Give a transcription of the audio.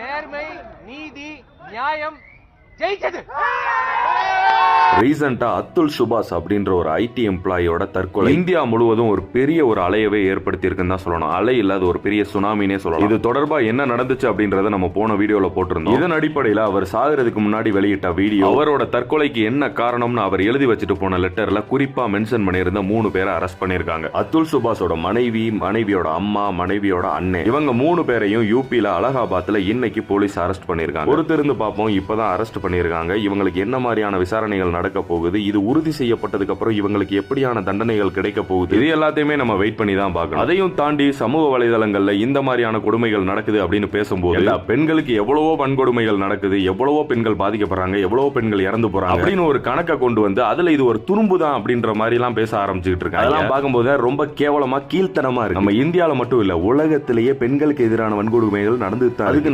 நேர்மை, நீதி, நியாயம் ஜெயிச்சது. ரீசெண்டா அத்துல் சுபாஷ் அப்படின்ற ஒரு ஐடி எம்ப்ளாயோட தற்கொலை இந்தியா முழுவதும் ஒரு பெரிய ஒரு அலையவே ஏற்படுத்தி இருக்குன்னு தான் சொல்லணும். அலை இல்லாத ஒரு பெரிய சுனாமினே சொல்லலாம். இது தொடர்பா என்ன நடந்துச்சு அப்படின்றத நம்ம போன வீடியோல போட்டிருந்தோம். இதன் அடிப்படையில் அவர் சாகிறதுக்கு முன்னாடி வெளியிட்ட வீடியோ, அவரோட தற்கொலைக்கு என்ன காரணம்னு அவர் எழுதி வச்சுட்டு போன லெட்டர்ல குறிப்பா மென்ஷன் பண்ணியிருந்த 3 பேரை அரெஸ்ட் பண்ணிருக்காங்க. அத்துல் சுபாஷோட மனைவி, மனைவியோட அம்மா, மனைவியோட அண்ணன், இவங்க 3 பேரையும் யூபில அலகாபாத்ல இன்னைக்கு போலீஸ் அரெஸ்ட் பண்ணிருக்காங்க. பொறுத்திருந்து பார்ப்போம். இப்பதான் அரெஸ்ட் பண்ணிருக்காங்க. இவங்களுக்கு என்ன மாதிரியான விசாரணைகள் நடக்க போகுது, இது உறுதி செய்யப்பட்டதுக்கு அப்புறம் இவங்களுக்கு எப்படியான தண்டனைகள் கிடைக்க போகுது, இது எல்லாத்தையுமே நம்ம வெயிட் பண்ணி தான் பார்க்கணும். அதையும் தாண்டி சமூக வலைதளங்கள்ல இந்த மாதிரியான கொடுமைகள் நடக்குது அப்படின்னு பேசும்போது பெண்களுக்கு எவ்வளவோ வன்கொடுமைகள் நடக்குது, எவ்வளவோ பெண்கள் பாதிக்கப்படுறாங்க, எவ்வளவோ பெண்கள் இறந்து போறாங்க அப்படின்னு ஒரு கணக்கை கொண்டு வந்து அதுல இது ஒரு துரும்பு தான் அப்படின்ற மாதிரி எல்லாம் பேச ஆரம்பிச்சுட்டு இருக்காங்க. அதெல்லாம் பார்க்கும்போது ரொம்ப கேவலமா கீழ்த்தனமா இருக்கு. நம்ம இந்தியால மட்டும் இல்ல, உலகத்திலேயே பெண்களுக்கு எதிரான வன்கொடுமைகள் நடந்துட்டு தான். அதுக்கு